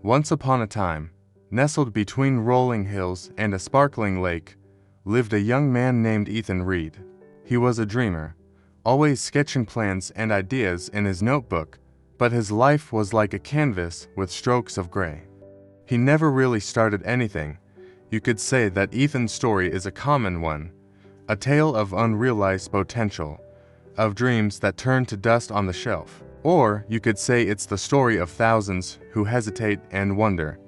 Once upon a time, nestled between rolling hills and a sparkling lake, lived a young man named Ethan Reed. He was a dreamer, always sketching plans and ideas in his notebook, but his life was like a canvas with strokes of gray. He never really started anything. You could say that Ethan's story is a common one, a tale of unrealized potential, of dreams that turn to dust on the shelf. Or you could say it's the story of thousands who hesitate and wonder,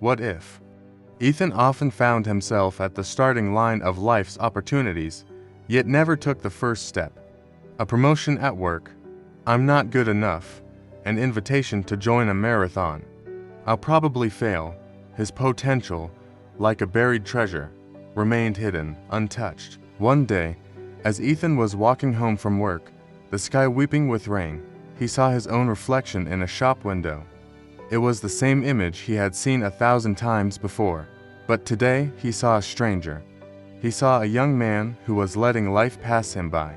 what if? Ethan often found himself at the starting line of life's opportunities, yet never took the first step. A promotion at work, I'm not good enough, an invitation to join a marathon. I'll probably fail. His potential, like a buried treasure, remained hidden, untouched. One day, as Ethan was walking home from work, the sky weeping with rain, he saw his own reflection in a shop window. It was the same image he had seen 1,000 times before, but today he saw a stranger. He saw a young man who was letting life pass him by.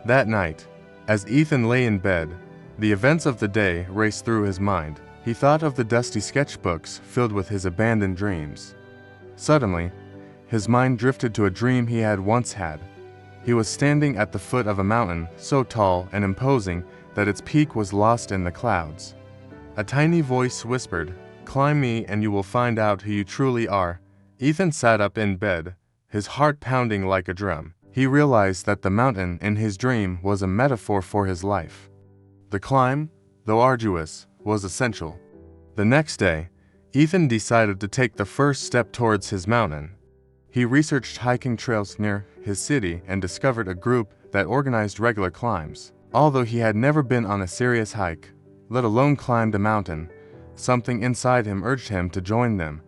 That night, as Ethan lay in bed, the events of the day raced through his mind. He thought of the dusty sketchbooks filled with his abandoned dreams. Suddenly, his mind drifted to a dream he had once had. He was standing at the foot of a mountain so tall and imposing that its peak was lost in the clouds. A tiny voice whispered, "Climb me and you will find out who you truly are." Ethan sat up in bed, his heart pounding like a drum. He realized that the mountain in his dream was a metaphor for his life. The climb, though arduous, was essential. The next day, Ethan decided to take the first step towards his mountain. He researched hiking trails near his city and discovered a group that organized regular climbs. Although he had never been on a serious hike, let alone climbed a mountain, something inside him urged him to join them.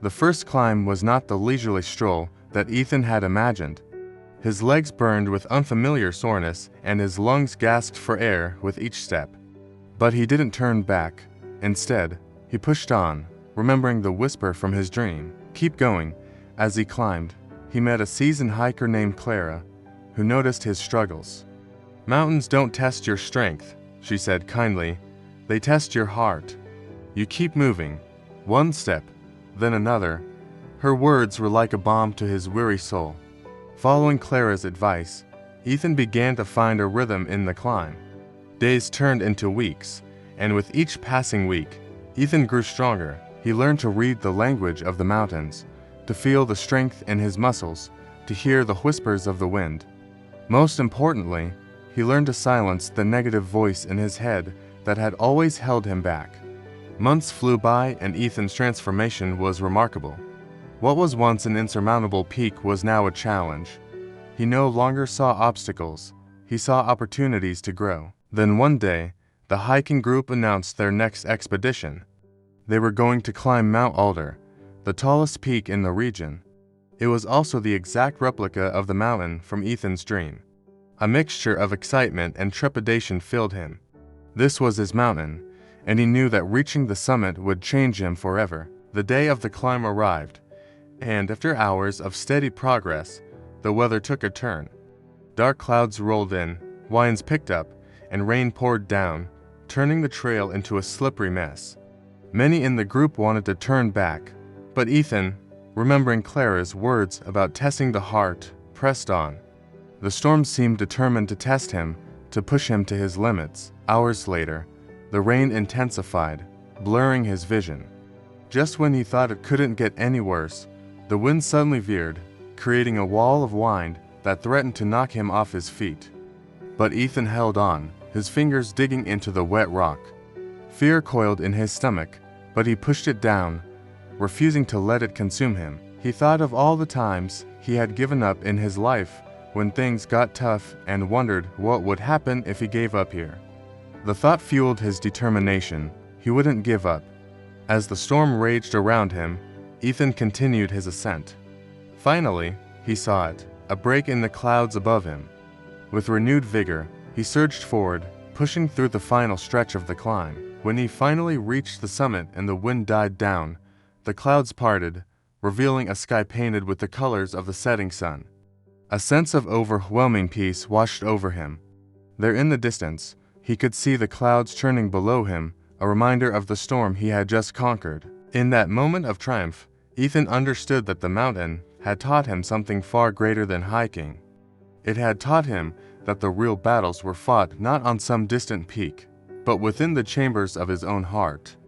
The first climb was not the leisurely stroll that Ethan had imagined. His legs burned with unfamiliar soreness and his lungs gasped for air with each step. But he didn't turn back. Instead, he pushed on, remembering the whisper from his dream. Keep going. As he climbed, he met a seasoned hiker named Clara, who noticed his struggles. "Mountains don't test your strength," she said kindly. "They test your heart. You keep moving, one step, then another." Her words were like a balm to his weary soul. Following Clara's advice, Ethan began to find a rhythm in the climb. Days turned into weeks, and with each passing week, Ethan grew stronger. He learned to read the language of the mountains, to feel the strength in his muscles, to hear the whispers of the wind. Most importantly, he learned to silence the negative voice in his head that had always held him back. Months flew by and Ethan's transformation was remarkable. What was once an insurmountable peak was now a challenge. He no longer saw obstacles, he saw opportunities to grow. Then one day, the hiking group announced their next expedition. They were going to climb Mount Alder, the tallest peak in the region. It was also the exact replica of the mountain from Ethan's dream. A mixture of excitement and trepidation filled him. This was his mountain, and he knew that reaching the summit would change him forever. The day of the climb arrived, and after hours of steady progress, the weather took a turn. Dark clouds rolled in, winds picked up, and rain poured down, turning the trail into a slippery mess. Many in the group wanted to turn back, but Ethan, remembering Clara's words about testing the heart, pressed on. The storm seemed determined to test him, to push him to his limits. Hours later, the rain intensified, blurring his vision. Just when he thought it couldn't get any worse, the wind suddenly veered, creating a wall of wind that threatened to knock him off his feet. But Ethan held on, his fingers digging into the wet rock. Fear coiled in his stomach, but he pushed it down, refusing to let it consume him. He thought of all the times he had given up in his life when things got tough and wondered what would happen if he gave up here. The thought fueled his determination. He wouldn't give up. As the storm raged around him, Ethan continued his ascent. Finally, he saw it, a break in the clouds above him. With renewed vigor, he surged forward, pushing through the final stretch of the climb. When he finally reached the summit and the wind died down, the clouds parted, revealing a sky painted with the colors of the setting sun. A sense of overwhelming peace washed over him. There in the distance, he could see the clouds churning below him, a reminder of the storm he had just conquered. In that moment of triumph, Ethan understood that the mountain had taught him something far greater than hiking. It had taught him that the real battles were fought not on some distant peak, but within the chambers of his own heart.